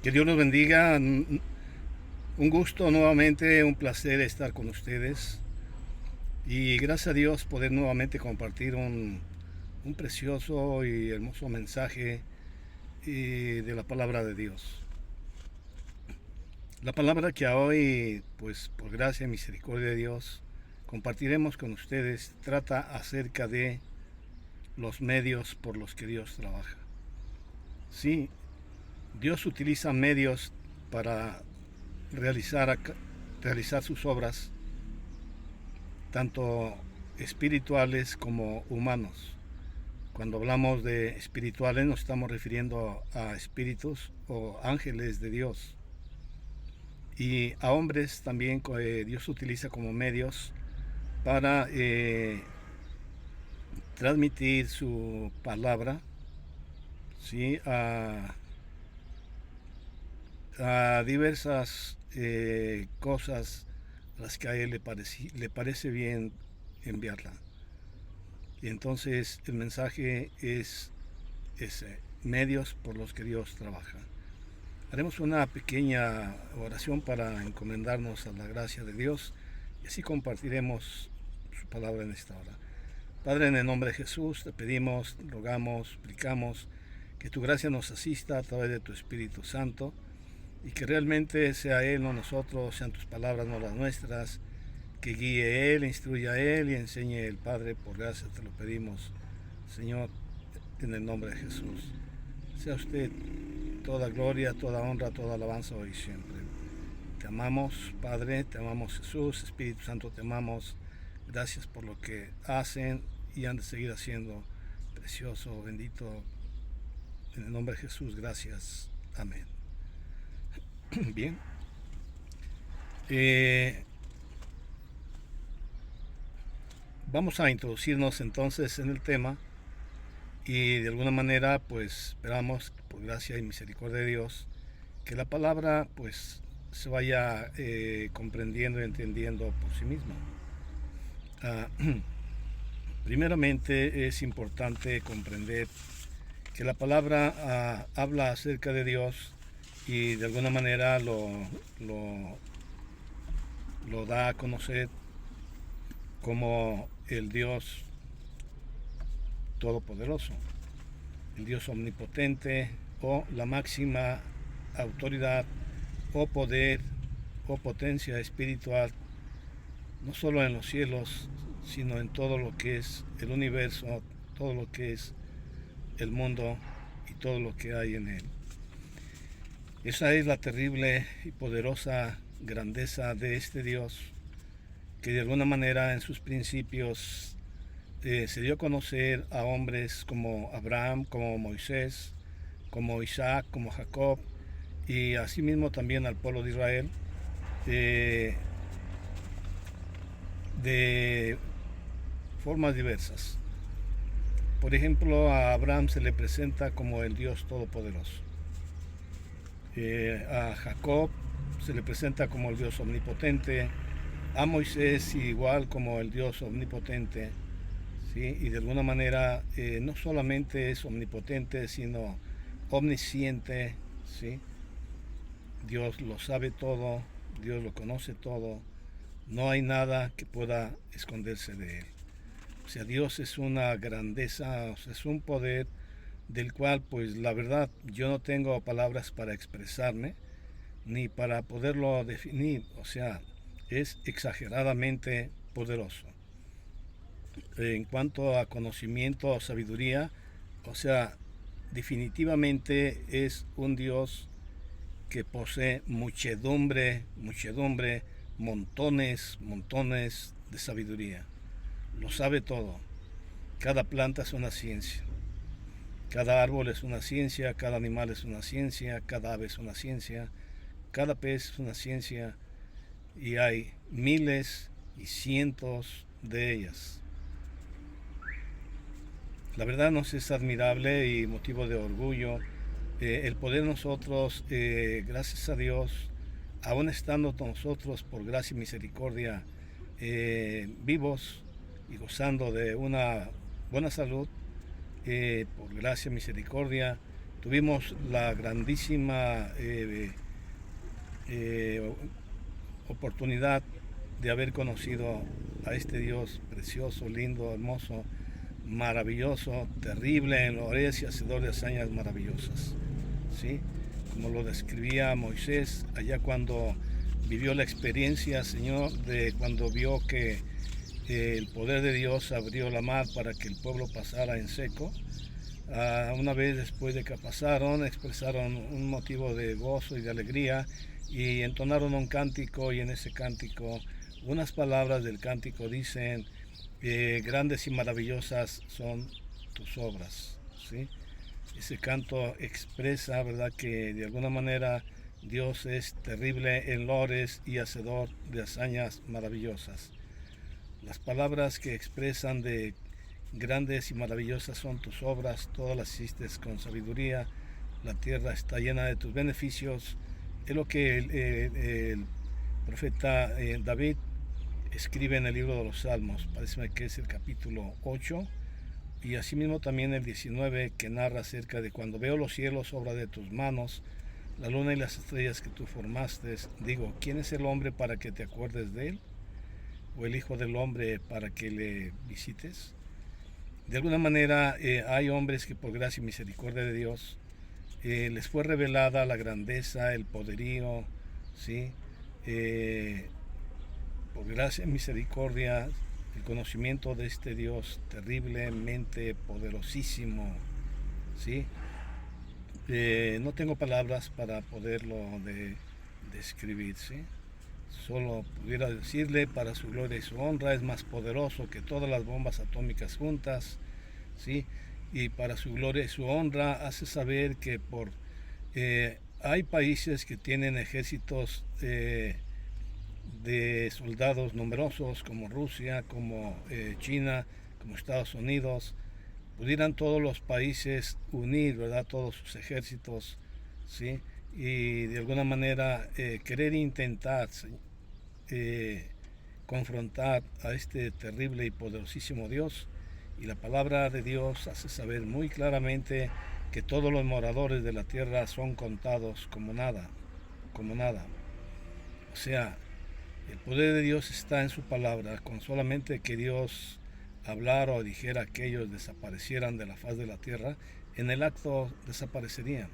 Que Dios los bendiga. Un gusto nuevamente, un placer estar con ustedes. Y gracias a Dios poder nuevamente compartir un precioso y hermoso mensaje de la palabra de Dios. La palabra que hoy, pues por gracia y misericordia de Dios, compartiremos con ustedes trata acerca de los medios por los que Dios trabaja. Sí, Dios utiliza medios para realizar, realizar sus obras, tanto espirituales como humanos. Cuando hablamos de espirituales nos estamos refiriendo a espíritus o ángeles de Dios. Y a hombres también Dios utiliza como medios para transmitir su palabra, ¿sí? A diversas cosas a las que a él le parece bien enviarla. Y entonces el mensaje es ese, medios por los que Dios trabaja. Haremos una pequeña oración para encomendarnos a la gracia de Dios y así compartiremos su palabra en esta hora. Padre, en el nombre de Jesús te pedimos, rogamos, suplicamos que tu gracia nos asista a través de tu Espíritu Santo y que realmente sea Él, no nosotros, sean tus palabras, no las nuestras, que guíe Él, instruya a Él y enseñe el Padre. Por gracia te lo pedimos, Señor, en el nombre de Jesús. Sea usted toda gloria, toda honra, toda alabanza hoy y siempre. Te amamos, Padre, te amamos, Jesús, Espíritu Santo, te amamos. Gracias por lo que hacen y han de seguir haciendo. Precioso, bendito, en el nombre de Jesús, gracias. Amén. Bien. Vamos a introducirnos entonces en el tema y de alguna manera pues esperamos por gracia y misericordia de Dios que la palabra pues se vaya comprendiendo y entendiendo por sí misma. Primeramente es importante comprender que la palabra habla acerca de Dios y de alguna manera lo da a conocer como el Dios todopoderoso, el Dios omnipotente o la máxima autoridad o poder o potencia espiritual, no solo en los cielos, sino en todo lo que es el universo, todo lo que es el mundo y todo lo que hay en él. Esa es la terrible y poderosa grandeza de este Dios que de alguna manera en sus principios se dio a conocer a hombres como Abraham, como Moisés, como Isaac, como Jacob y asimismo también al pueblo de Israel de formas diversas. Por ejemplo, a Abraham se le presenta como el Dios Todopoderoso. A Jacob se le presenta como el Dios Omnipotente. A Moisés igual como el Dios Omnipotente. ¿Sí? Y de alguna manera no solamente es omnipotente, sino omnisciente. ¿Sí? Dios lo sabe todo, Dios lo conoce todo. No hay nada que pueda esconderse de él. O sea, Dios es una grandeza, o sea, es un poder del cual, pues la verdad, yo no tengo palabras para expresarme ni para poderlo definir. O sea, es exageradamente poderoso. En cuanto a conocimiento o sabiduría, o sea, definitivamente es un Dios que posee muchedumbre, montones de sabiduría. Lo sabe todo. Cada planta es una ciencia. Cada árbol es una ciencia, cada animal es una ciencia, cada ave es una ciencia, cada pez es una ciencia y hay miles y cientos de ellas. La verdad nos es admirable y motivo de orgullo el poder nosotros, gracias a Dios, aún estando nosotros por gracia y misericordia vivos y gozando de una buena salud, por gracia y misericordia, tuvimos la grandísima oportunidad de haber conocido a este Dios precioso, lindo, hermoso, maravilloso, terrible en lores y hacedor de hazañas maravillosas, ¿sí? Como lo describía Moisés allá cuando vivió la experiencia, Señor, de cuando vio que el poder de Dios abrió la mar para que el pueblo pasara en seco. Una vez después de que pasaron, expresaron un motivo de gozo y de alegría y entonaron un cántico, y en ese cántico unas palabras del cántico dicen: grandes y maravillosas son tus obras, ¿sí? Ese canto expresa, ¿verdad?, que de alguna manera Dios es terrible en lores y hacedor de hazañas maravillosas. Las palabras que expresan de grandes y maravillosas son tus obras, todas las hiciste con sabiduría, la tierra está llena de tus beneficios, es lo que el profeta David escribe en el libro de los Salmos, parece que es el capítulo 8, y asimismo también el 19, que narra acerca de cuando veo los cielos, obra de tus manos, la luna y las estrellas que tú formaste, digo, ¿quién es el hombre para que te acuerdes de él? ¿O el hijo del hombre para que le visites? De alguna manera hay hombres que por gracia y misericordia de Dios les fue revelada la grandeza, el poderío, ¿sí? Por gracia y misericordia, el conocimiento de este Dios terriblemente poderosísimo, ¿sí? No tengo palabras para poderlo describir, ¿sí? Solo pudiera decirle: para su gloria y su honra es más poderoso que todas las bombas atómicas juntas, ¿sí? Y para su gloria y su honra hace saber que hay países que tienen ejércitos de soldados numerosos, como Rusia, como China, como Estados Unidos. Pudieran todos los países unir, ¿verdad?, todos sus ejércitos, ¿sí? Y de alguna manera querer intentar confrontar a este terrible y poderosísimo Dios. Y la palabra de Dios hace saber muy claramente que todos los moradores de la tierra son contados como nada, como nada. O sea, el poder de Dios está en su palabra. Con solamente que Dios hablara o dijera que ellos desaparecieran de la faz de la tierra, en el acto desaparecerían.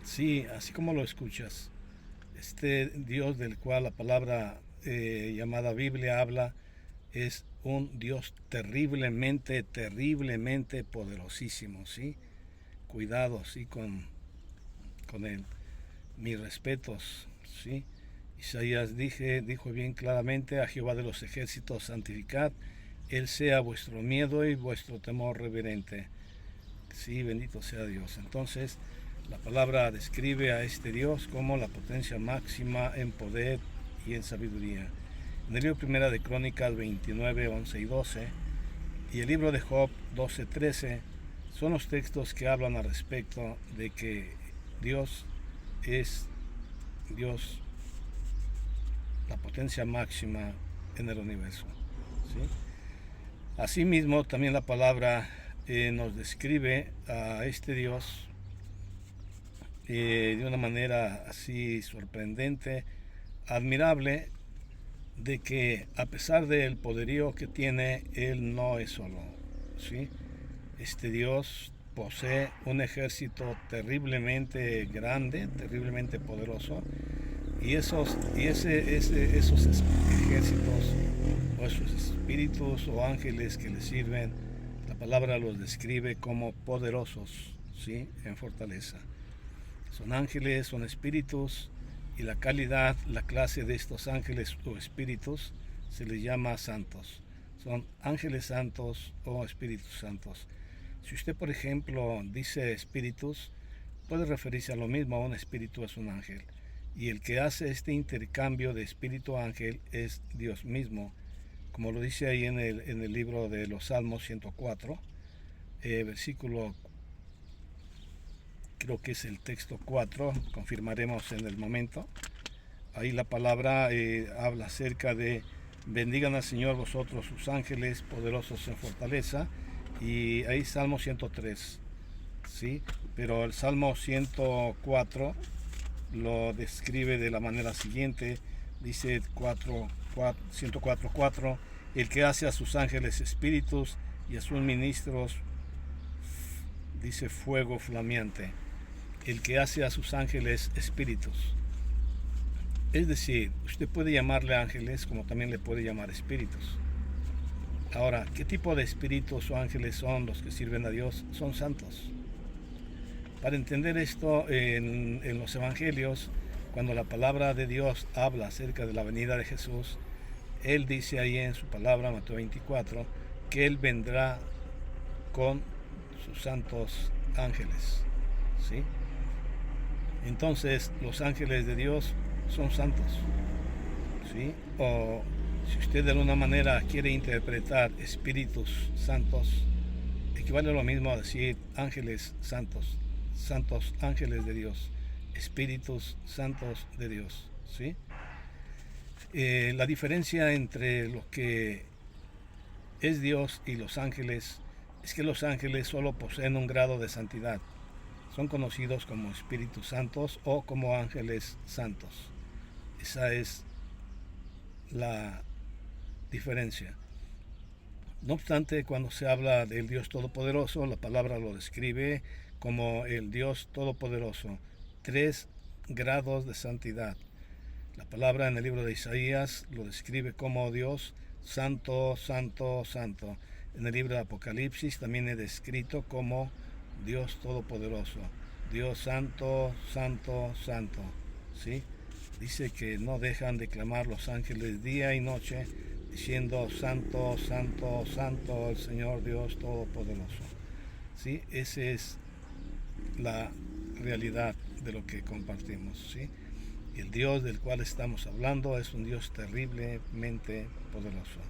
Sí, así como lo escuchas, este Dios del cual la palabra llamada Biblia habla es un Dios terriblemente, terriblemente poderosísimo, ¿sí? Cuidado, ¿sí? Con él. Mis respetos, ¿sí? Isaías dijo bien claramente: a Jehová de los ejércitos santificad, Él sea vuestro miedo y vuestro temor reverente. Sí, bendito sea Dios. Entonces, la palabra describe a este Dios como la potencia máxima en poder y en sabiduría. En el libro Primera de Crónicas 29, 11 y 12 y el libro de Job 12, 13 son los textos que hablan al respecto de que Dios es Dios, la potencia máxima en el universo, ¿sí? Asimismo, también la palabra nos describe a este Dios de una manera así sorprendente, admirable, de que a pesar del poderío que tiene, Él no es solo, ¿sí? Este Dios posee un ejército terriblemente grande, terriblemente poderoso, y esos ejércitos o esos espíritus o ángeles que le sirven, la palabra los describe como poderosos, ¿sí?, en fortaleza. Son ángeles, son espíritus, y la calidad, la clase de estos ángeles o espíritus se les llama santos. Son ángeles santos o espíritus santos. Si usted, por ejemplo, dice espíritus, puede referirse a lo mismo. A un espíritu es un ángel, y el que hace este intercambio de espíritu a ángel es Dios mismo, como lo dice ahí en el libro de los Salmos 104, versículo, creo que es el texto 4, confirmaremos en el momento. Ahí la palabra habla acerca de: bendigan al Señor vosotros sus ángeles poderosos en fortaleza. Y ahí Salmo 103, ¿sí? Pero el Salmo 104 lo describe de la manera siguiente, dice 104:4, el que hace a sus ángeles espíritus y a sus ministros, dice, fuego flameante, el que hace a sus ángeles espíritus. Es decir, usted puede llamarle ángeles como también le puede llamar espíritus. Ahora, ¿qué tipo de espíritus o ángeles son los que sirven a Dios? Son santos. Para entender esto, en los evangelios, cuando la palabra de Dios habla acerca de la venida de Jesús, Él dice ahí en su palabra, Mateo 24, que Él vendrá con sus santos ángeles, ¿sí? Entonces, los ángeles de Dios son santos, ¿sí? O si usted de alguna manera quiere interpretar espíritus santos, equivale a lo mismo a decir ángeles santos, santos ángeles de Dios, espíritus santos de Dios, ¿sí? La diferencia entre lo que es Dios y los ángeles es que los ángeles solo poseen un grado de santidad. Son conocidos como espíritus santos o como ángeles santos. Esa es la diferencia. No obstante, cuando se habla del Dios Todopoderoso, la palabra lo describe como el Dios Todopoderoso, 3 grados de santidad. La palabra en el libro de Isaías lo describe como Dios santo, santo, santo. En el libro de Apocalipsis también es descrito como Dios Todopoderoso, Dios santo, santo, santo, ¿sí? Dice que no dejan de clamar los ángeles día y noche, diciendo santo, santo, santo el Señor Dios Todopoderoso, ¿sí? Esa es la realidad de lo que compartimos, ¿sí? Y el Dios del cual estamos hablando es un Dios terriblemente poderoso,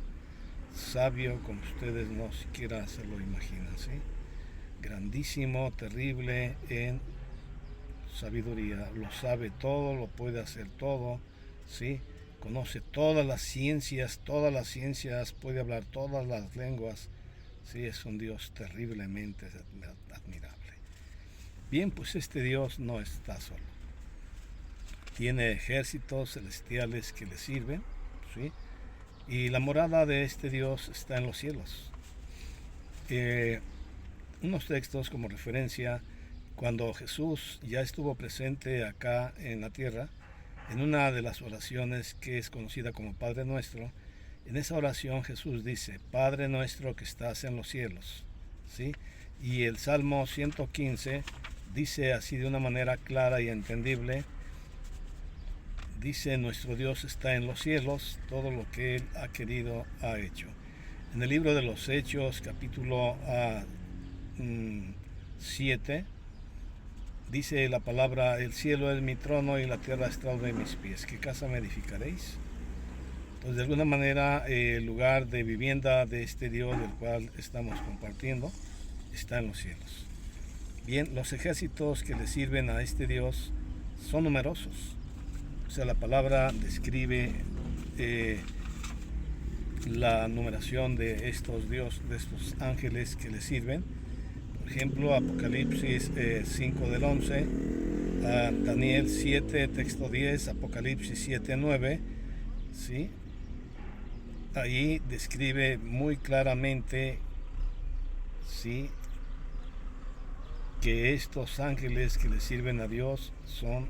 sabio como ustedes no siquiera se lo imaginan, ¿sí? Grandísimo, terrible en sabiduría, lo sabe todo, lo puede hacer todo, ¿sí? Conoce todas las ciencias, puede hablar todas las lenguas, ¿sí? Es un Dios terriblemente admirable. Bien, pues este Dios no está solo. Tiene ejércitos celestiales que le sirven, ¿sí? Y la morada de este Dios está en los cielos. Unos textos como referencia, cuando Jesús ya estuvo presente acá en la tierra, en una de las oraciones que es conocida como Padre Nuestro, en esa oración Jesús dice, Padre nuestro que estás en los cielos, ¿sí? Y el Salmo 115 dice así de una manera clara y entendible, dice, nuestro Dios está en los cielos, todo lo que Él ha querido ha hecho. En el libro de los Hechos, capítulo 7, dice la palabra, el cielo es mi trono y la tierra estrado de mis pies. ¿Qué casa me edificaréis? Entonces, de alguna manera, el lugar de vivienda de este Dios del cual estamos compartiendo está en los cielos. Bien, los ejércitos que le sirven a este Dios son numerosos. O sea, la palabra describe la numeración de estos dioses, de estos ángeles que le sirven. Por ejemplo, Apocalipsis 5 del 11, Daniel 7, texto 10, Apocalipsis 7, 9, ¿sí? Ahí describe muy claramente, ¿sí?, que estos ángeles que le sirven a Dios son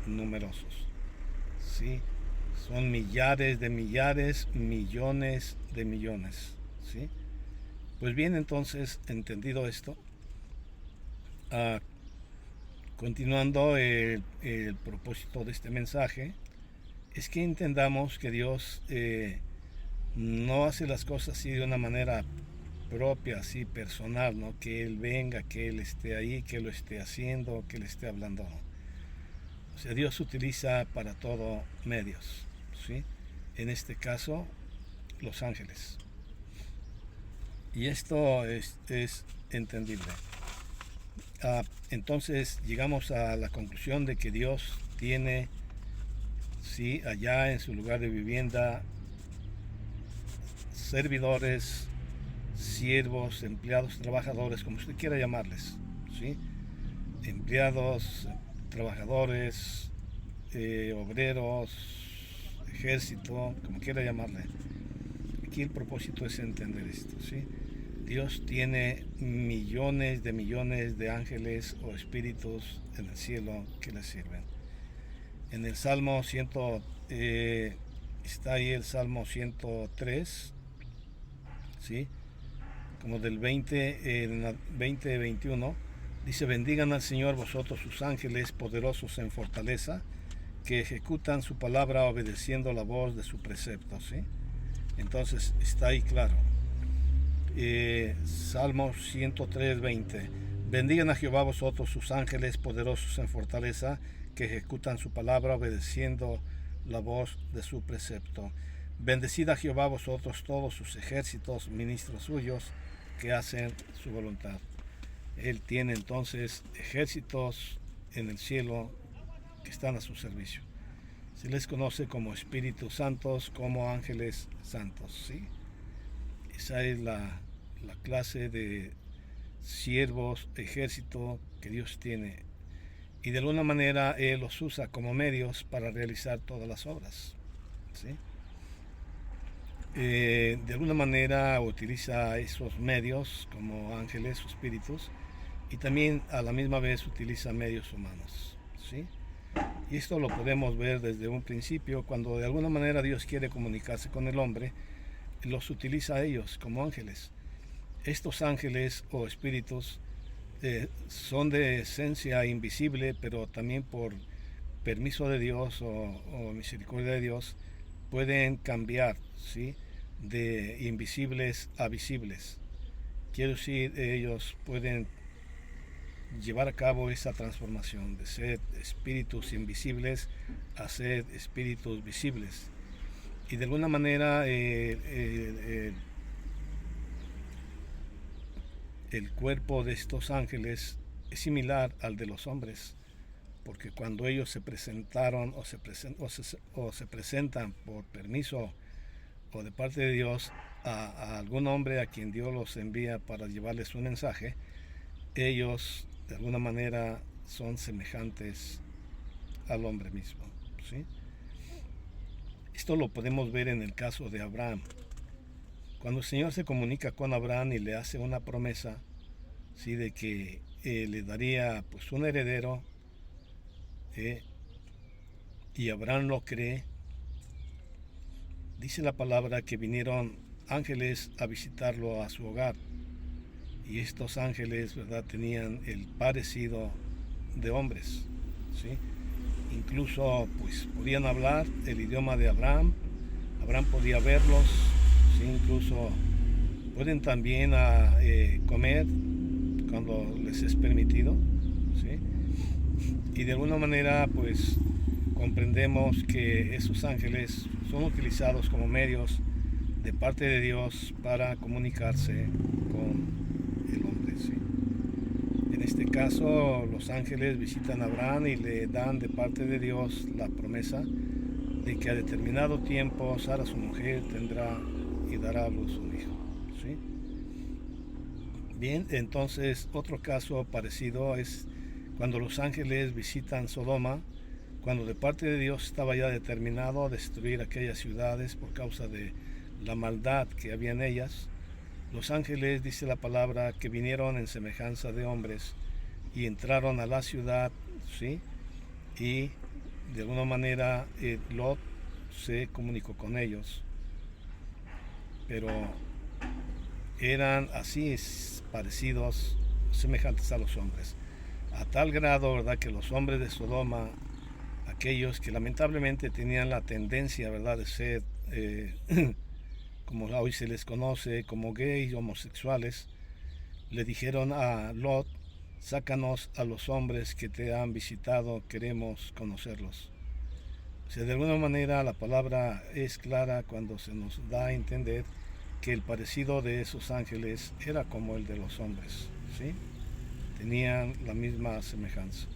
numerosos, ¿sí? Son millares de millares, millones de millones, ¿sí? Pues bien, entonces, entendido esto, continuando el propósito de este mensaje, es que entendamos que Dios no hace las cosas así de una manera propia, así personal, ¿no? Que Él venga, que Él esté ahí, que lo esté haciendo, que Él esté hablando. O sea, Dios utiliza para todo medios, ¿sí? En este caso, los ángeles. Y esto es entendible. Entonces llegamos a la conclusión de que Dios tiene, sí, allá en su lugar de vivienda, servidores, siervos, empleados, trabajadores, como usted quiera llamarles, ¿sí? Empleados, trabajadores, obreros, ejército, como quiera llamarle. Aquí el propósito es entender esto, ¿sí? Dios tiene millones de ángeles o espíritus en el cielo que le sirven. En el Salmo 100, está ahí el Salmo 103, ¿sí? Como del 20-21, dice: bendigan al Señor vosotros sus ángeles poderosos en fortaleza, que ejecutan su palabra obedeciendo la voz de su precepto, ¿sí? Entonces está ahí claro. Salmo 103:20: bendigan a Jehová vosotros sus ángeles poderosos en fortaleza, que ejecutan su palabra obedeciendo la voz de su precepto. Bendecid a Jehová vosotros todos sus ejércitos, ministros suyos, que hacen su voluntad. Él tiene entonces ejércitos en el cielo que están a su servicio. Se les conoce como espíritus santos, como ángeles santos, ¿sí? Esa es la clase de siervos, ejército que Dios tiene. Y de alguna manera Él los usa como medios para realizar todas las obras, ¿sí? De alguna manera utiliza esos medios como ángeles o espíritus, y también a la misma vez utiliza medios humanos, ¿sí? Y esto lo podemos ver desde un principio. Cuando de alguna manera Dios quiere comunicarse con el hombre, los utiliza a ellos como ángeles. Estos ángeles o espíritus son de esencia invisible, pero también por permiso de Dios o misericordia de Dios pueden cambiar, ¿sí? De invisibles a visibles. Quiero decir, ellos pueden llevar a cabo esa transformación de ser espíritus invisibles a ser espíritus visibles. Y de alguna manera el cuerpo de estos ángeles es similar al de los hombres, porque cuando ellos se presentaron o se presentan por permiso o de parte de Dios a algún hombre a quien Dios los envía para llevarles un mensaje, ellos de alguna manera son semejantes al hombre mismo, ¿sí? Esto lo podemos ver en el caso de Abraham. Cuando el Señor se comunica con Abraham y le hace una promesa, ¿sí? De que le daría pues un heredero, y Abraham lo cree, dice la palabra que vinieron ángeles a visitarlo a su hogar, y estos ángeles, ¿verdad?, tenían el parecido de hombres, ¿sí? Incluso pues podían hablar el idioma de Abraham. Abraham podía verlos, ¿sí? Incluso pueden también comer cuando les es permitido, ¿sí? Y de alguna manera pues comprendemos que esos ángeles son utilizados como medios de parte de Dios para comunicarse con el hombre, ¿sí? En este caso, los ángeles visitan a Abraham y le dan de parte de Dios la promesa de que a determinado tiempo Sara, su mujer, tendrá y dará a luz un hijo, ¿sí? Bien, entonces otro caso parecido es cuando los ángeles visitan Sodoma, cuando de parte de Dios estaba ya determinado a destruir aquellas ciudades por causa de la maldad que había en ellas. Los ángeles, dice la palabra, que vinieron en semejanza de hombres y entraron a la ciudad, ¿sí? Y de alguna manera Lot se comunicó con ellos, pero eran así parecidos, semejantes a los hombres, a tal grado, ¿verdad?, que los hombres de Sodoma, aquellos que lamentablemente tenían la tendencia, ¿verdad?, de ser como hoy se les conoce como gays, homosexuales, le dijeron a Lot: sácanos a los hombres que te han visitado, queremos conocerlos. O sea, de alguna manera la palabra es clara cuando se nos da a entender que el parecido de esos ángeles era como el de los hombres, ¿sí? Tenían la misma semejanza.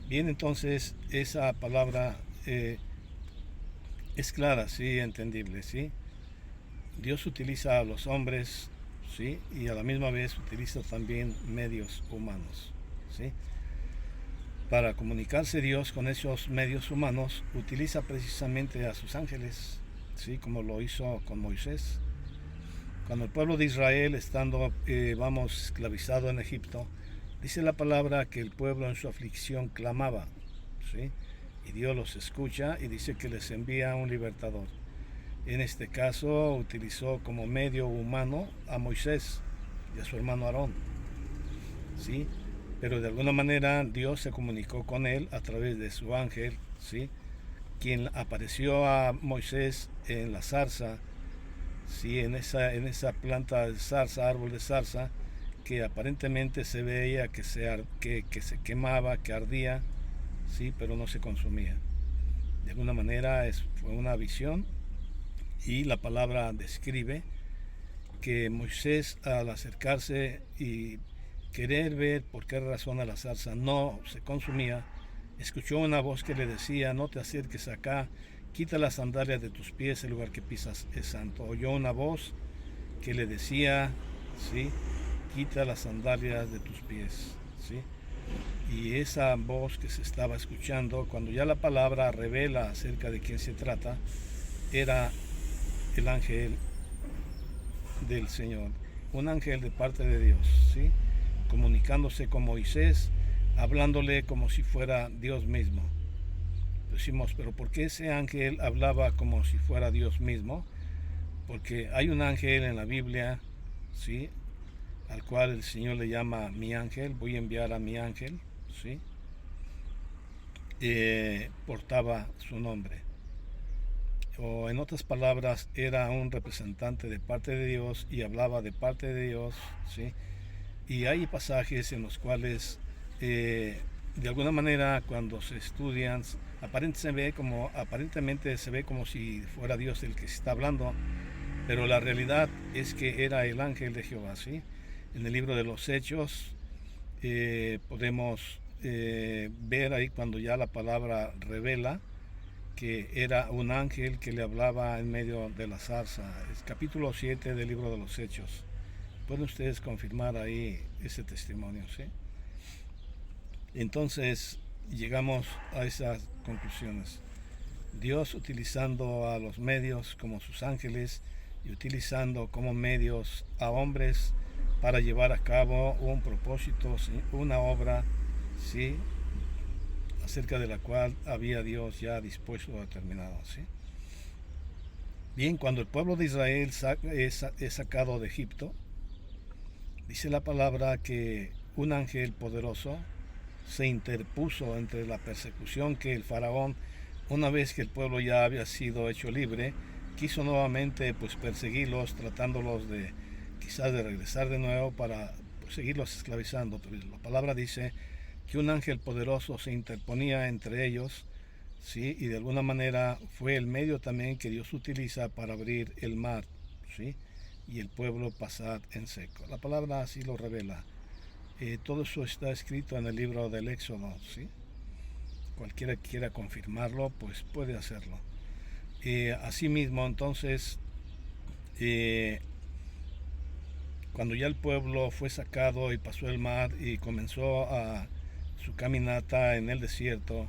Bien, entonces esa palabra es clara, sí, entendible, ¿sí? Dios utiliza a los hombres, ¿sí? Y a la misma vez utiliza también medios humanos, ¿sí? Para comunicarse Dios con esos medios humanos, utiliza precisamente a sus ángeles, ¿sí? Como lo hizo con Moisés. Cuando el pueblo de Israel, estando, esclavizado en Egipto, dice la palabra que el pueblo en su aflicción clamaba, ¿sí? Y Dios los escucha y dice que les envía un libertador. En este caso utilizó como medio humano a Moisés y a su hermano Aarón, ¿sí? Pero de alguna manera Dios se comunicó con él a través de su ángel, ¿sí? Quien apareció a Moisés en la zarza, ¿sí? En esa planta de zarza, árbol de zarza, que aparentemente se veía que se quemaba, que ardía, ¿sí? Pero no se consumía. De alguna manera fue una visión, y la palabra describe que Moisés, al acercarse y querer ver por qué razón la zarza no se consumía, escuchó una voz que le decía: no te acerques acá, quita las sandalias de tus pies, el lugar que pisas es santo. Oyó una voz que le decía, ¿sí? Quita las sandalias de tus pies, ¿sí? Y esa voz que se estaba escuchando, cuando ya la palabra revela acerca de quién se trata, era el ángel del Señor, un ángel de parte de Dios, ¿sí? Comunicándose con Moisés, hablándole como si fuera Dios mismo. Decimos, pero ¿por qué ese ángel hablaba como si fuera Dios mismo? Porque hay un ángel en la Biblia, ¿sí? Al cual el Señor le llama mi ángel, voy a enviar a mi ángel, ¿sí? Portaba su nombre. O en otras palabras, era un representante de parte de Dios y hablaba de parte de Dios, ¿sí? Y hay pasajes en los cuales, de alguna manera, cuando se estudian, aparentemente se ve como si fuera Dios el que está hablando, pero la realidad es que era el ángel de Jehová, ¿sí? En el libro de los Hechos podemos ver ahí cuando ya la palabra revela que era un ángel que le hablaba en medio de la zarza. Es capítulo 7 del libro de los Hechos. Pueden ustedes confirmar ahí ese testimonio, ¿sí? Entonces llegamos a esas conclusiones. Dios utilizando a los medios como sus ángeles y utilizando como medios a hombres para llevar a cabo un propósito, ¿sí? Una obra, ¿sí? Acerca de la cual había Dios ya dispuesto o determinado, ¿sí? Bien, cuando el pueblo de Israel es sacado de Egipto, dice la palabra que un ángel poderoso se interpuso entre la persecución que el faraón, una vez que el pueblo ya había sido hecho libre, quiso nuevamente pues perseguirlos, tratándolos de quizás de regresar de nuevo para pues, seguirlos esclavizando. Pero la palabra dice que un ángel poderoso se interponía entre ellos, ¿sí? Y de alguna manera fue el medio también que Dios utiliza para abrir el mar, ¿sí? Y el pueblo pasar en seco. La palabra así lo revela. Todo eso está escrito en el libro del Éxodo, ¿sí? Cualquiera que quiera confirmarlo, pues puede hacerlo. Asimismo, entonces, eh, cuando ya el pueblo fue sacado y pasó el mar y comenzó a su caminata en el desierto,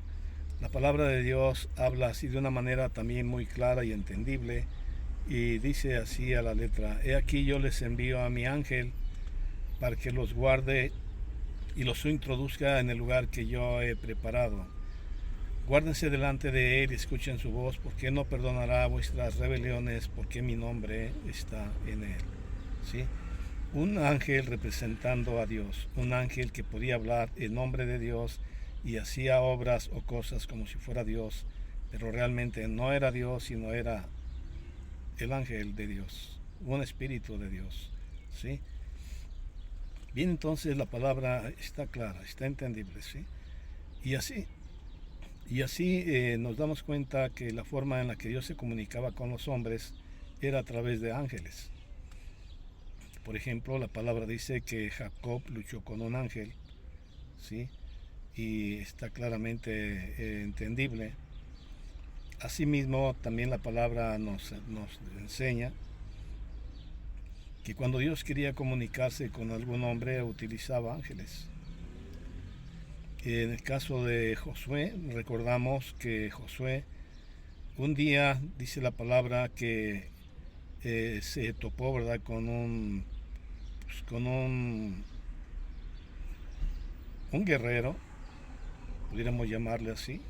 la palabra de Dios habla así de una manera también muy clara y entendible, y dice así a la letra: he aquí yo les envío a mi ángel para que los guarde y los introduzca en el lugar que yo he preparado. Guárdense delante de él y escuchen su voz, porque no perdonará vuestras rebeliones, porque mi nombre está en él, ¿sí? Un ángel representando a Dios, un ángel que podía hablar en nombre de Dios y hacía obras o cosas como si fuera Dios, pero realmente no era Dios, sino era el ángel de Dios, un espíritu de Dios, ¿sí? Bien, entonces la palabra está clara, está entendible, ¿sí? Y así, nos damos cuenta que la forma en la que Dios se comunicaba con los hombres era a través de ángeles. Por ejemplo, la palabra dice que Jacob luchó con un ángel, ¿sí? Y está claramente entendible. Asimismo, también la palabra nos enseña que cuando Dios quería comunicarse con algún hombre utilizaba ángeles. En el caso de Josué, recordamos que Josué un día, dice la palabra, que se topó, ¿verdad?, con un guerrero, pudiéramos llamarle así,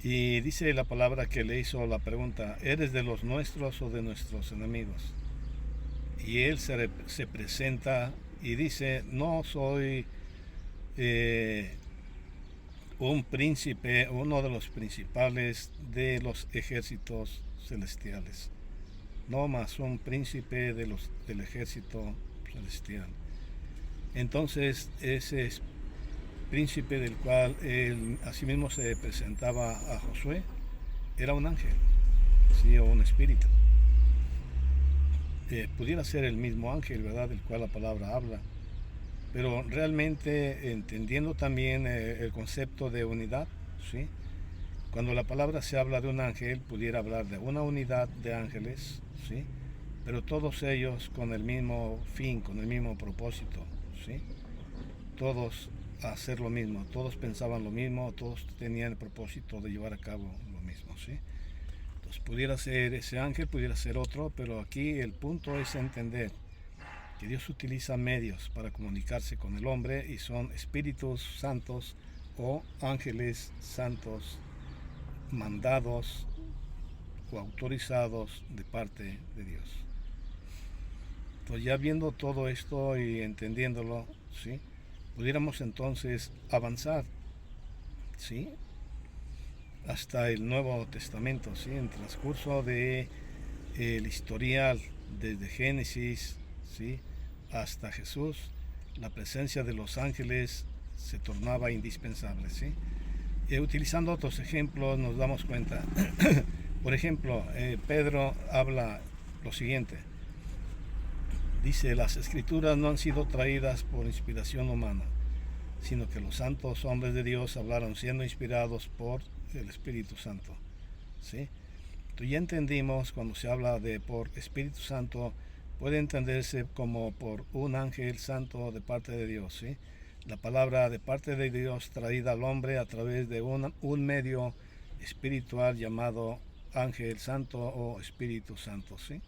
y dice la palabra que le hizo la pregunta: ¿eres de los nuestros o de nuestros enemigos? Y él se presenta y dice: no soy un príncipe, uno de los principales de los ejércitos celestiales, no más un príncipe del ejército celestial. Entonces ese príncipe del cual él asimismo se presentaba a Josué era un ángel, ¿sí?, o un espíritu. Pudiera ser el mismo ángel, ¿verdad?, del cual la palabra habla, pero realmente entendiendo también el concepto de unidad, ¿sí? Cuando la palabra se habla de un ángel, pudiera hablar de una unidad de ángeles, ¿sí?, pero todos ellos con el mismo fin, con el mismo propósito, ¿sí?, todos a hacer lo mismo, todos pensaban lo mismo, todos tenían el propósito de llevar a cabo lo mismo, ¿sí? Entonces pudiera ser ese ángel, pudiera ser otro, pero aquí el punto es entender que Dios utiliza medios para comunicarse con el hombre, y son espíritus santos o ángeles santos mandados o autorizados de parte de Dios. Entonces, ya viendo todo esto y entendiéndolo, ¿sí?, pudiéramos entonces avanzar, ¿sí?, hasta el Nuevo Testamento, ¿sí?, en transcurso de el historial desde Génesis, ¿sí?, hasta Jesús. La presencia de los ángeles se tornaba indispensable, ¿sí? Utilizando otros ejemplos nos damos cuenta. Por ejemplo, Pedro habla lo siguiente. Dice: las escrituras no han sido traídas por inspiración humana, sino que los santos hombres de Dios hablaron siendo inspirados por el Espíritu Santo, ¿sí? Entonces ya entendimos, cuando se habla de por Espíritu Santo, puede entenderse como por un ángel santo de parte de Dios, ¿sí? La palabra de parte de Dios traída al hombre a través de un medio espiritual llamado ángel santo o Espíritu Santo, ¿sí?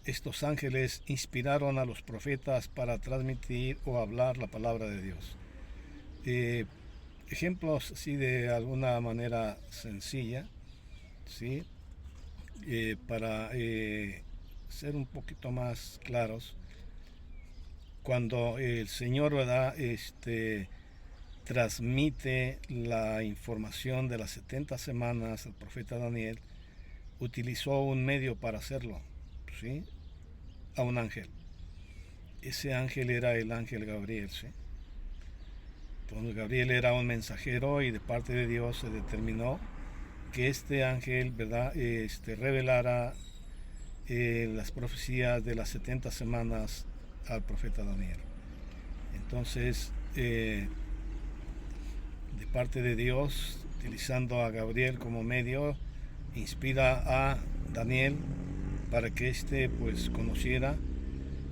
Estos ángeles inspiraron a los profetas para transmitir o hablar la palabra de Dios. Ejemplos, sí, de alguna manera sencilla, ¿sí? Para ser un poquito más claros, cuando el Señor, ¿verdad?, transmite la información de las 70 semanas al profeta Daniel, utilizó un medio para hacerlo, ¿sí?, a un ángel. Ese ángel era el ángel Gabriel, ¿sí? Entonces Gabriel era un mensajero, y de parte de Dios se determinó que este ángel, ¿verdad?, revelara las profecías de las 70 semanas al profeta Daniel. Entonces, de parte de Dios, utilizando a Gabriel como medio, inspira a Daniel para que pues conociera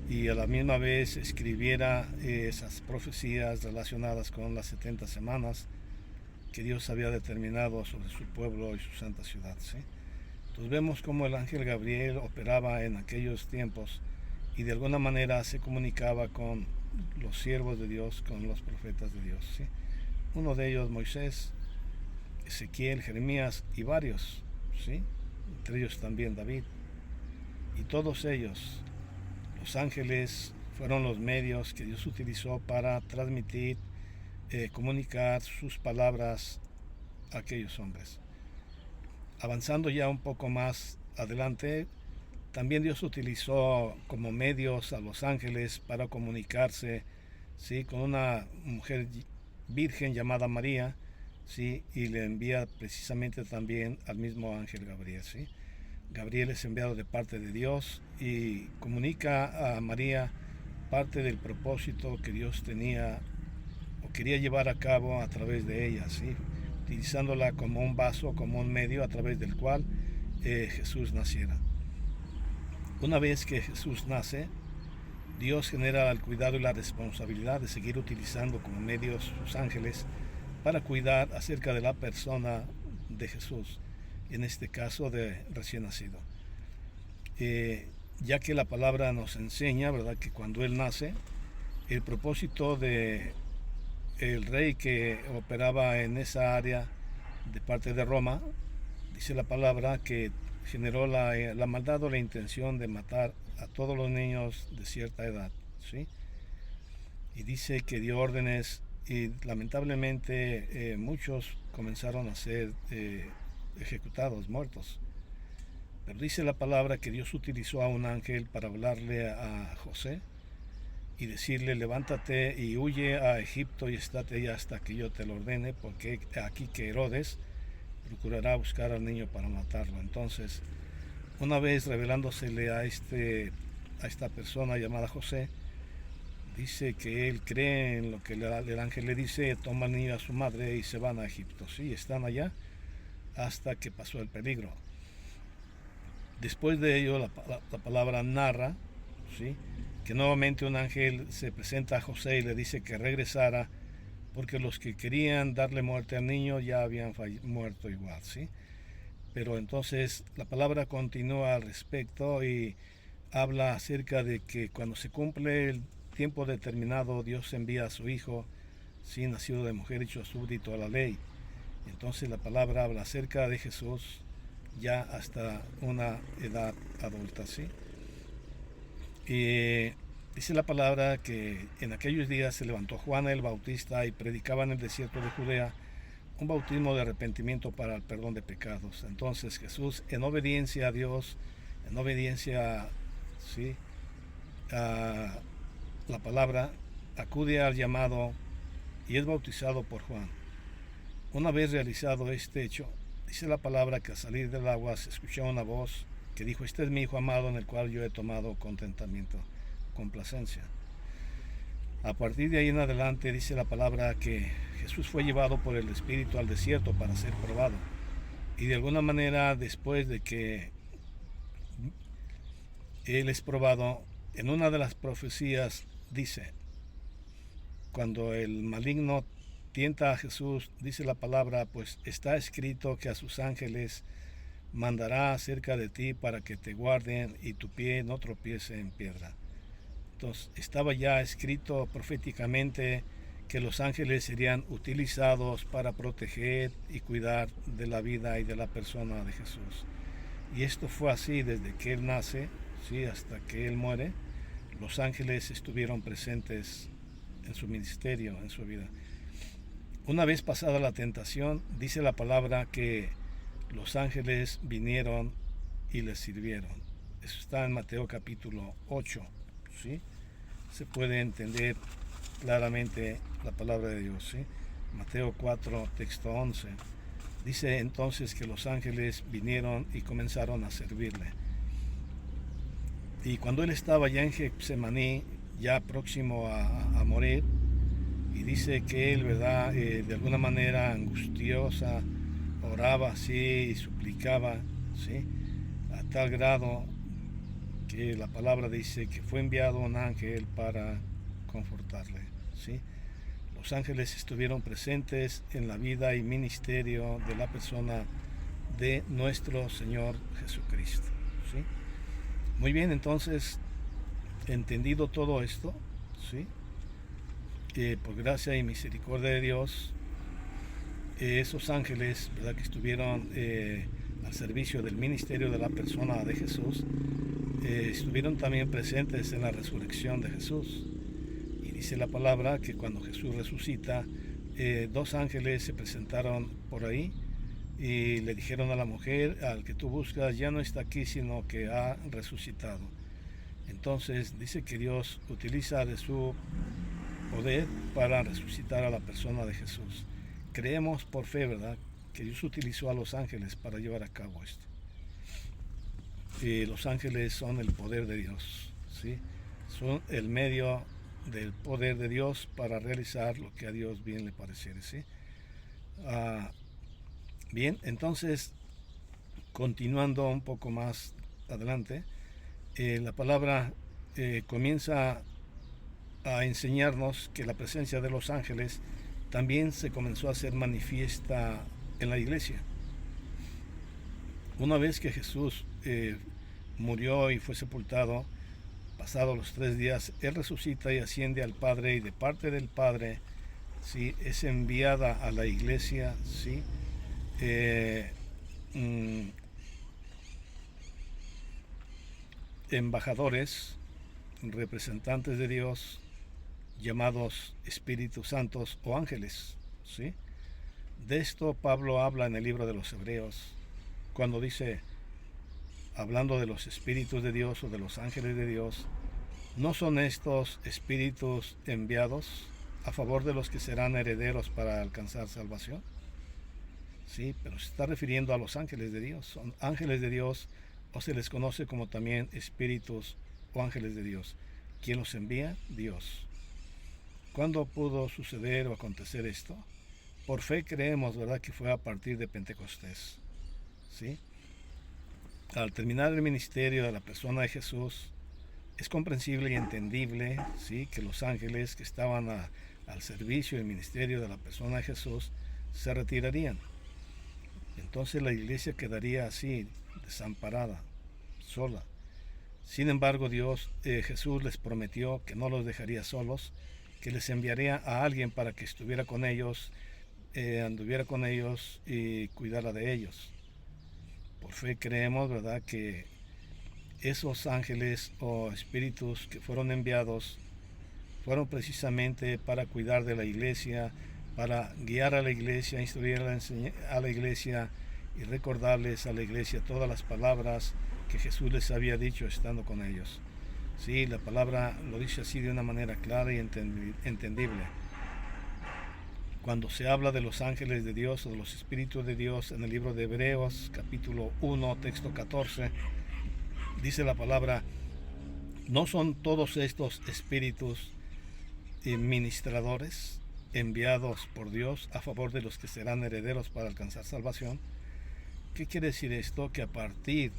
y a la misma vez escribiera esas profecías relacionadas con las 70 semanas que Dios había determinado sobre su pueblo y su santa ciudad, ¿sí? Entonces vemos cómo el ángel Gabriel operaba en aquellos tiempos y de alguna manera se comunicaba con los siervos de Dios, con los profetas de Dios, ¿sí? Uno de ellos Moisés, Ezequiel, Jeremías y varios, ¿sí?, entre ellos también David. Y todos ellos, los ángeles, fueron los medios que Dios utilizó para transmitir, comunicar sus palabras a aquellos hombres. Avanzando ya un poco más adelante, también Dios utilizó como medios a los ángeles para comunicarse, ¿sí?, con una mujer virgen llamada María, ¿sí?, y le envía precisamente también al mismo ángel Gabriel, ¿sí? Gabriel es enviado de parte de Dios y comunica a María parte del propósito que Dios tenía o quería llevar a cabo a través de ella, ¿sí?, utilizándola como un vaso, como un medio a través del cual Jesús naciera. Una vez que Jesús nace, Dios genera el cuidado y la responsabilidad de seguir utilizando como medios sus ángeles para cuidar acerca de la persona de Jesús, en este caso de recién nacido. Ya que la palabra nos enseña, ¿verdad?, que cuando Él nace, el propósito de el rey que operaba en esa área de parte de Roma, dice la palabra que generó la maldad o la intención de matar a todos los niños de cierta edad, ¿sí? Y dice que dio órdenes y lamentablemente muchos comenzaron a ser ejecutados, muertos. Pero dice la palabra que Dios utilizó a un ángel para hablarle a José y decirle: levántate y huye a Egipto y estate allá hasta que yo te lo ordene, porque aquí que Herodes procurará buscar al niño para matarlo. Entonces, una vez revelándosele a esta persona llamada José, dice que él cree en lo que el ángel le dice, toma al niño a su madre y se van a Egipto. Sí, están allá hasta que pasó el peligro. Después de ello, la palabra narra, ¿sí?, que nuevamente un ángel se presenta a José y le dice que regresara porque los que querían darle muerte al niño ya habían muerto igual, ¿sí? Pero entonces la palabra continúa al respecto y habla acerca de que cuando se cumple el tiempo determinado, Dios envía a su hijo, sí, nacido de mujer, hecho súbdito a la ley. Entonces la palabra habla acerca de Jesús ya hasta una edad adulta, ¿sí? Y dice la palabra que en aquellos días se levantó Juan el Bautista y predicaba en el desierto de Judea un bautismo de arrepentimiento para el perdón de pecados. Entonces Jesús, en obediencia a Dios, en obediencia, ¿sí?, a la palabra, acude al llamado y es bautizado por Juan. Una vez realizado este hecho, dice la palabra que al salir del agua se escuchó una voz que dijo: este es mi hijo amado en el cual yo he tomado contentamiento, complacencia. A partir de ahí en adelante dice la palabra que Jesús fue llevado por el Espíritu al desierto para ser probado. Y de alguna manera, después de que Él es probado, en una de las profecías dice, cuando el maligno tienta a Jesús, dice la palabra, pues está escrito que a sus ángeles mandará acerca de ti para que te guarden y tu pie no tropiece en piedra. Entonces estaba ya escrito proféticamente que los ángeles serían utilizados para proteger y cuidar de la vida y de la persona de Jesús. Y esto fue así desde que Él nace, ¿sí?, hasta que Él muere. Los ángeles estuvieron presentes en su ministerio, en su vida. Una vez pasada la tentación, dice la palabra que los ángeles vinieron y les sirvieron. Eso está en Mateo capítulo 8, ¿sí? Se puede entender claramente la palabra de Dios, ¿sí? Mateo 4, texto 11. Dice entonces que los ángeles vinieron y comenzaron a servirle. Y cuando él estaba ya en Getsemaní, ya próximo a morir, y dice que él, ¿verdad?, de alguna manera angustiosa, oraba así y suplicaba, ¿sí?, a tal grado que la palabra dice que fue enviado un ángel para confortarle, ¿sí? Los ángeles estuvieron presentes en la vida y ministerio de la persona de nuestro Señor Jesucristo, ¿sí? Muy bien, entonces, entendido todo esto, ¿sí?, por gracia y misericordia de Dios, esos ángeles, ¿verdad?, que estuvieron al servicio del ministerio de la persona de Jesús, estuvieron también presentes en la resurrección de Jesús. Y dice la palabra que cuando Jesús resucita, dos ángeles se presentaron por ahí y le dijeron a la mujer: al que tú buscas ya no está aquí, sino que ha resucitado. Entonces dice que Dios utiliza de su poder para resucitar a la persona de Jesús. Creemos por fe, ¿verdad?, que Dios utilizó a los ángeles para llevar a cabo esto. Los ángeles son el poder de Dios, ¿sí? Son el medio del poder de Dios para realizar lo que a Dios bien le pareciere, ¿sí? Bien, entonces, continuando un poco más adelante, La palabra comienza a enseñarnos que la presencia de los ángeles también se comenzó a hacer manifiesta en la iglesia. Una vez que Jesús murió y fue sepultado, pasados los 3 días, Él resucita y asciende al Padre, y de parte del Padre, ¿sí?, es enviada a la iglesia, ¿sí? Mm, embajadores, representantes de Dios, llamados Espíritus Santos o ángeles, ¿sí? De esto Pablo habla en el libro de los Hebreos, cuando dice, hablando de los espíritus de Dios o de los ángeles de Dios, ¿no son estos espíritus enviados a favor de los que serán herederos para alcanzar salvación? Sí, pero se está refiriendo a los ángeles de Dios. Son ángeles de Dios, o se les conoce como también espíritus o ángeles de Dios. ¿Quién los envía? Dios. ¿Cuándo pudo suceder o acontecer esto? Por fe creemos, ¿verdad?, que fue a partir de Pentecostés, ¿sí? Al terminar el ministerio de la persona de Jesús, es comprensible y entendible, ¿sí?, que los ángeles que estaban al servicio del ministerio de la persona de Jesús se retirarían. Entonces la iglesia quedaría así, desamparada, sola. Sin embargo, Jesús les prometió que no los dejaría solos, que les enviaría a alguien para que estuviera con ellos, anduviera con ellos y cuidara de ellos. Por fe creemos, ¿verdad?, que esos ángeles o espíritus que fueron enviados fueron precisamente para cuidar de la iglesia, para guiar a la iglesia, instruir a la iglesia y recordarles a la iglesia todas las palabras que Jesús les había dicho estando con ellos. Sí, la palabra lo dice así de una manera clara y entendible. Cuando se habla de los ángeles de Dios o de los espíritus de Dios en el libro de Hebreos, capítulo 1, texto 14, dice la palabra, ¿no son todos estos espíritus ministradores enviados por Dios a favor de los que serán herederos para alcanzar salvación? ¿Qué quiere decir esto? Que a partir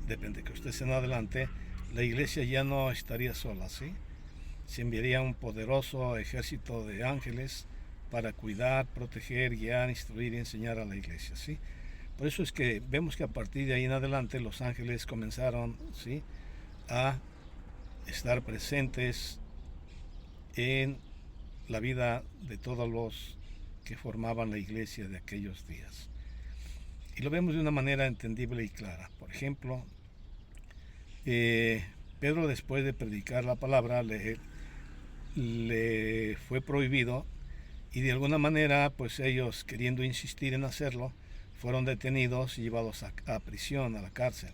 de Pentecostés en adelante, la iglesia ya no estaría sola, ¿sí? Se enviaría un poderoso ejército de ángeles para cuidar, proteger, guiar, instruir y enseñar a la iglesia, ¿sí? Por eso es que vemos que a partir de ahí en adelante los ángeles comenzaron, ¿sí?, a estar presentes en la vida de todos los que formaban la iglesia de aquellos días. Y lo vemos de una manera entendible y clara. Por ejemplo, Pedro, después de predicar la palabra, le fue prohibido, y de alguna manera, pues ellos, queriendo insistir en hacerlo, fueron detenidos y llevados a prisión, a la cárcel.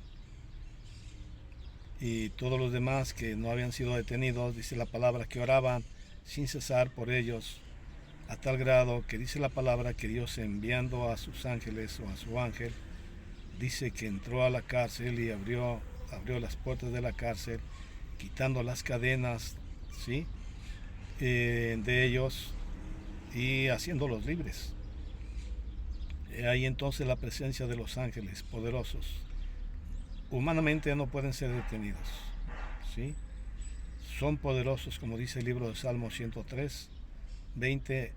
Y todos los demás que no habían sido detenidos, dice la palabra, que oraban sin cesar por ellos, a tal grado que dice la palabra que Dios, enviando a sus ángeles o a su ángel, dice que entró a la cárcel y abrió las puertas de la cárcel, quitando las cadenas, ¿sí?, de ellos y haciéndolos libres. Hay entonces la presencia de los ángeles poderosos. Humanamente no pueden ser detenidos, ¿sí? Son poderosos, como dice el libro de Salmo 103, 20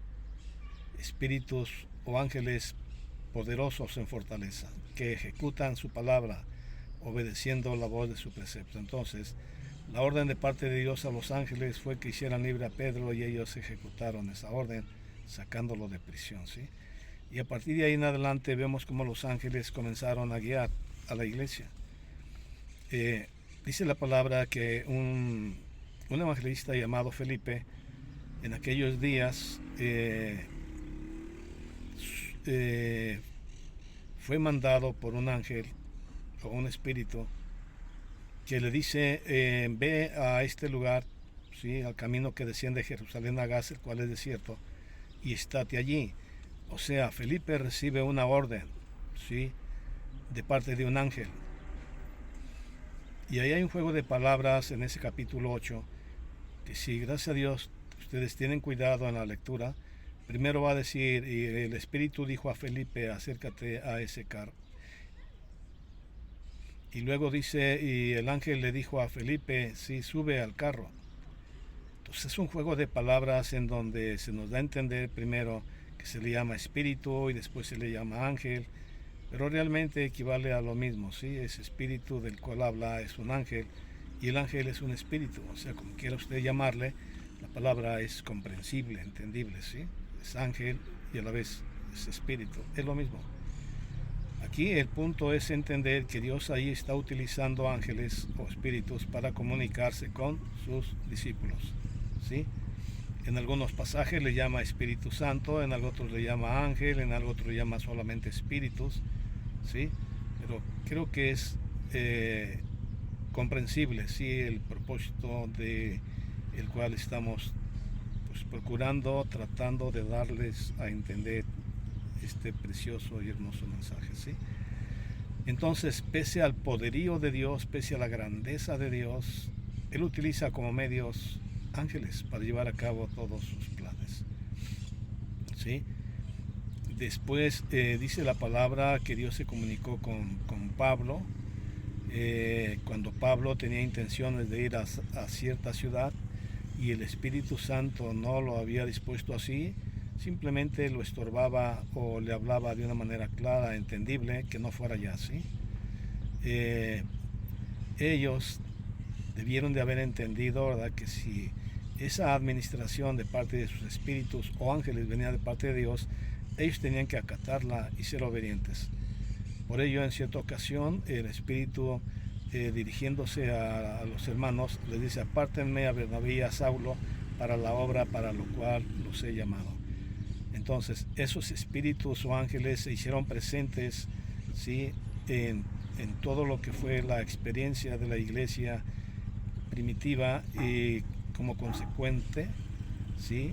espíritus o ángeles poderosos en fortaleza, que ejecutan su palabra, obedeciendo la voz de su precepto. Entonces, la orden de parte de Dios a los ángeles fue que hicieran libre a Pedro, y ellos ejecutaron esa orden, sacándolo de prisión, ¿sí? Y a partir de ahí en adelante vemos cómo los ángeles comenzaron a guiar a la iglesia. Dice la palabra que un evangelista llamado Felipe, en aquellos días, fue mandado por un ángel o un espíritu que le dice, ve a este lugar, ¿sí?, al camino que desciende de Jerusalén a Gaza, el cual es desierto, y estate allí. O sea, Felipe recibe una orden, ¿sí?, de parte de un ángel. Y ahí hay un juego de palabras en ese capítulo 8, que si gracias a Dios ustedes tienen cuidado en la lectura, primero va a decir, y el Espíritu dijo a Felipe, acércate a ese carro. Y luego dice, y el ángel le dijo a Felipe, sí, sube al carro. Entonces es un juego de palabras en donde se nos da a entender primero que se le llama espíritu y después se le llama ángel, pero realmente equivale a lo mismo, ¿sí? Ese espíritu del cual habla es un ángel y el ángel es un espíritu, o sea, como quiera usted llamarle, la palabra es comprensible, entendible, ¿sí? Es ángel y a la vez es espíritu, es lo mismo. Aquí el punto es entender que Dios ahí está utilizando ángeles o espíritus para comunicarse con sus discípulos, ¿sí? En algunos pasajes le llama Espíritu Santo, en otros le llama ángel, en otros le llama solamente espíritus, ¿sí? Pero creo que es comprensible, ¿sí? El propósito de el cual estamos pues, procurando, tratando de darles a entender este precioso y hermoso mensaje, ¿sí? Entonces, pese al poderío de Dios, pese a la grandeza de Dios, Él utiliza como medios ángeles para llevar a cabo todos sus planes, ¿sí? Después dice la palabra que Dios se comunicó con Pablo cuando Pablo tenía intenciones de ir a cierta ciudad y el Espíritu Santo no lo había dispuesto así, simplemente lo estorbaba o le hablaba de una manera clara, entendible, que no fuera ya así. Ellos debieron de haber entendido, ¿verdad?, que si esa administración de parte de sus espíritus o ángeles venía de parte de Dios, ellos tenían que acatarla y ser obedientes. Por ello, en cierta ocasión, el Espíritu, dirigiéndose a los hermanos, les dice, apártenme a Bernabé y a Saulo para la obra para lo cual los he llamado. Entonces, esos espíritus o ángeles se hicieron presentes, ¿sí?, en todo lo que fue la experiencia de la iglesia primitiva y como consecuente, ¿sí?,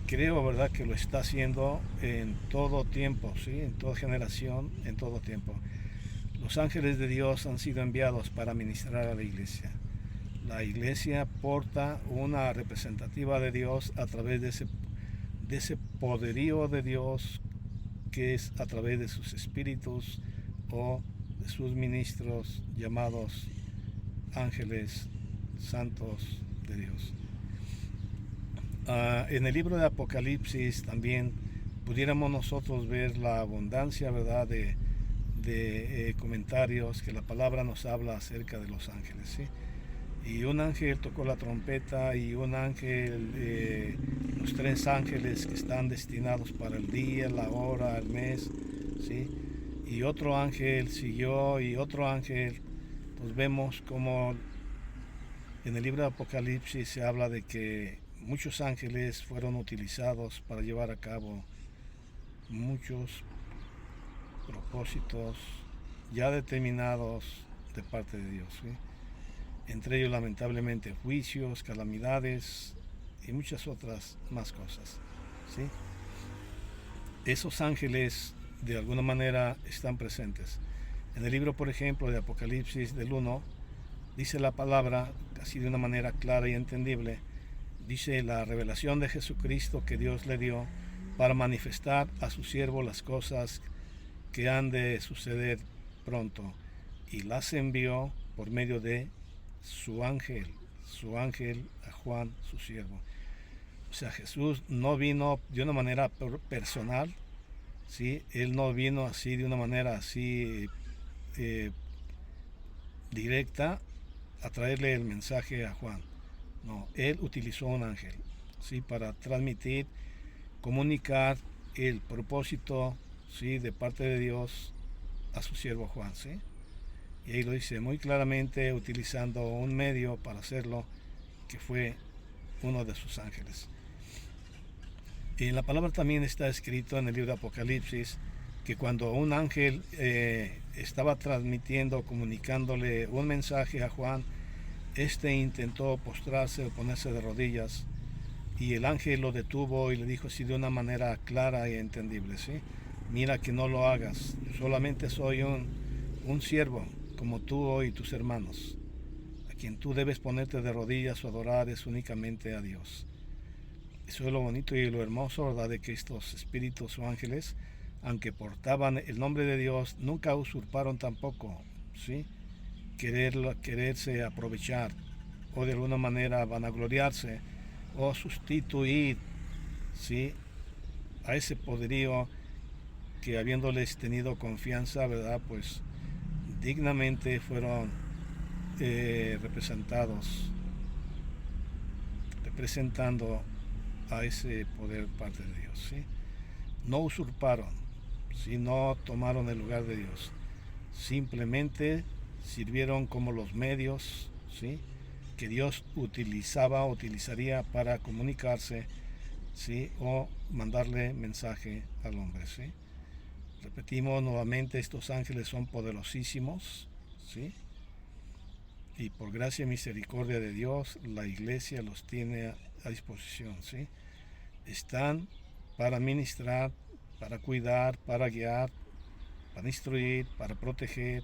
creo, ¿verdad?, que lo está haciendo en todo tiempo, ¿sí?, en toda generación, en todo tiempo. Los ángeles de Dios han sido enviados para ministrar a la iglesia. La iglesia porta una representativa de Dios a través de ese poderío de Dios que es a través de sus espíritus o de sus ministros llamados ángeles santos de Dios. En el libro de Apocalipsis también pudiéramos nosotros ver la abundancia, ¿verdad?, de comentarios que la palabra nos habla acerca de los ángeles, ¿sí? Y un ángel tocó la trompeta y un ángel, los tres ángeles que están destinados para el día, la hora, el mes, ¿sí? Y otro ángel siguió y otro ángel, pues vemos como en el libro de Apocalipsis se habla de que muchos ángeles fueron utilizados para llevar a cabo muchos propósitos ya determinados de parte de Dios, ¿sí? Entre ellos lamentablemente juicios, calamidades y muchas otras más cosas, ¿sí? Esos ángeles de alguna manera están presentes. En el libro, por ejemplo, de Apocalipsis del 1, dice la palabra, casi de una manera clara y entendible, dice la revelación de Jesucristo que Dios le dio para manifestar a su siervo las cosas que han de suceder pronto, y las envió por medio de su ángel a Juan, su siervo. O sea, Jesús no vino de una manera personal, ¿sí? Él no vino así de una manera así directa a traerle el mensaje a Juan. No, él utilizó un ángel, ¿sí?, para transmitir, comunicar el propósito, ¿sí?, de parte de Dios a su siervo Juan, ¿sí? Y ahí lo dice muy claramente, utilizando un medio para hacerlo, que fue uno de sus ángeles. Y en la palabra también está escrito en el libro de Apocalipsis que cuando un ángel estaba transmitiendo, comunicándole un mensaje a Juan, este intentó postrarse o ponerse de rodillas, y el ángel lo detuvo y le dijo así de una manera clara y entendible, ¿sí? Mira que no lo hagas, solamente soy un siervo como tú y tus hermanos. A quien tú debes ponerte de rodillas o adorar es únicamente a Dios. Eso es lo bonito y lo hermoso, ¿verdad?, de que estos espíritus o ángeles, aunque portaban el nombre de Dios, nunca usurparon tampoco, ¿sí?, quererse aprovechar o de alguna manera vanagloriarse o sustituir, ¿sí?, a ese poderío que, habiéndoles tenido confianza, ¿verdad?, pues dignamente fueron representando a ese poder parte de Dios, ¿sí? No usurparon, ¿sí?, no tomaron el lugar de Dios, simplemente sirvieron como los medios, ¿sí?, que Dios utilizaría para comunicarse, ¿sí?, o mandarle mensaje al hombre, ¿sí? Repetimos nuevamente, estos ángeles son poderosísimos, ¿sí? Y por gracia y misericordia de Dios, la iglesia los tiene a disposición, ¿sí? Están para ministrar, para cuidar, para guiar, para instruir, para proteger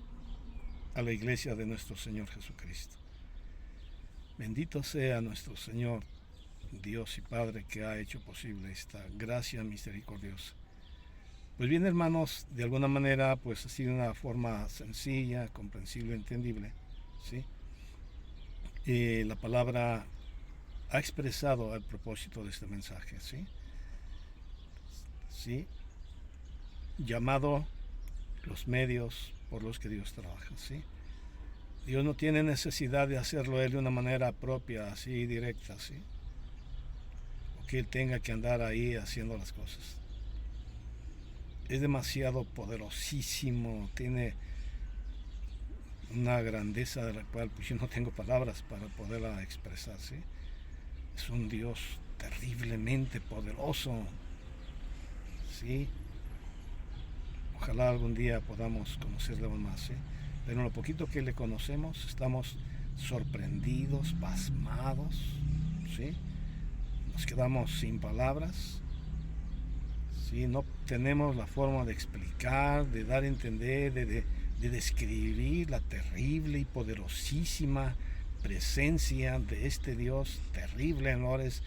a la iglesia de nuestro Señor Jesucristo. Bendito sea nuestro Señor, Dios y Padre, que ha hecho posible esta gracia misericordiosa. Pues bien, hermanos, de alguna manera, pues así de una forma sencilla, comprensible, entendible, ¿sí? La palabra ha expresado el propósito de este mensaje, ¿sí? ¿Sí? Llamado los medios por los que Dios trabaja, ¿sí? Dios no tiene necesidad de hacerlo Él de una manera propia, así directa, ¿sí? O que Él tenga que andar ahí haciendo las cosas. Es demasiado poderosísimo, tiene una grandeza de la cual pues yo no tengo palabras para poderla expresar, ¿sí? Es un Dios terriblemente poderoso, ¿sí? Ojalá algún día podamos conocerle aún más, ¿sí? Pero en lo poquito que le conocemos estamos sorprendidos, pasmados, ¿sí? Nos quedamos sin palabras, ¿sí? No tenemos la forma de explicar, de dar a entender, de describir la terrible y poderosísima presencia de este Dios terrible en honores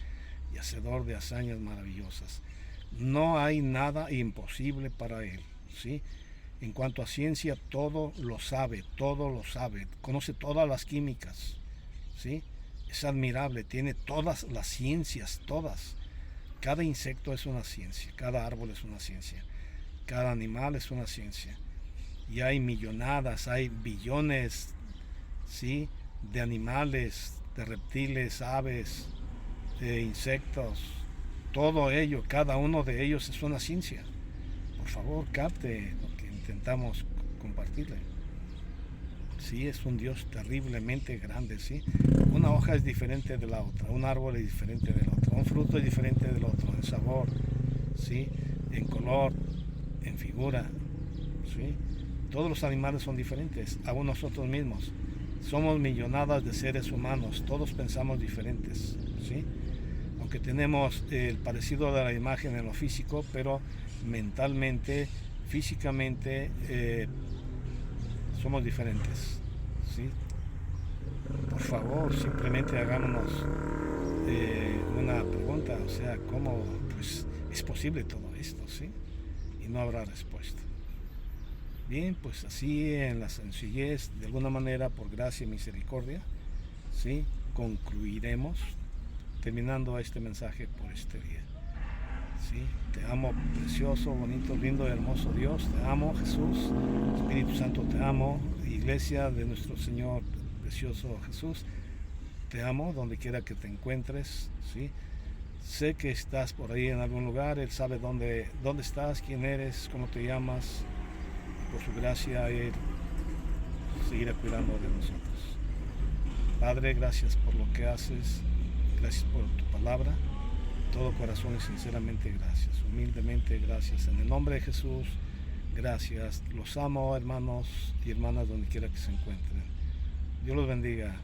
y hacedor de hazañas maravillosas. No hay nada imposible para Él, ¿sí? En cuanto a ciencia, todo lo sabe, conoce todas las químicas, ¿sí? Es admirable, tiene todas las ciencias, todas. Cada insecto es una ciencia, cada árbol es una ciencia, cada animal es una ciencia. Y hay millonadas, hay billones, ¿sí?, de animales, de reptiles, aves, de insectos. Todo ello, cada uno de ellos es una ciencia. Por favor, capte lo que intentamos compartirle. Sí, es un Dios terriblemente grande, ¿sí? Una hoja es diferente de la otra, un árbol es diferente del otro, un fruto es diferente del otro, en sabor, ¿sí?, en color, en figura, ¿sí? Todos los animales son diferentes, aún nosotros mismos. Somos millonadas de seres humanos, todos pensamos diferentes, ¿sí? Aunque tenemos el parecido de la imagen en lo físico, pero mentalmente, físicamente, somos diferentes, ¿sí? Por favor, simplemente hagámonos una pregunta, o sea, ¿cómo pues, es posible todo esto, ¿sí? Y no habrá respuesta. Bien, pues así en la sencillez, de alguna manera, por gracia y misericordia, ¿sí?, concluiremos terminando este mensaje por este día. ¿Sí? Te amo, precioso, bonito, lindo y hermoso Dios. Te amo, Jesús. Espíritu Santo, te amo. Iglesia de nuestro Señor, precioso Jesús, te amo donde quiera que te encuentres, ¿sí? Sé que estás por ahí en algún lugar. Él sabe dónde estás, quién eres, cómo te llamas. Por su gracia, Él seguirá cuidando de nosotros. Padre, gracias por lo que haces. Gracias por tu palabra. Todo corazón y sinceramente gracias. Humildemente gracias. En el nombre de Jesús, gracias. Los amo, hermanos y hermanas, donde quiera que se encuentren. Dios los bendiga.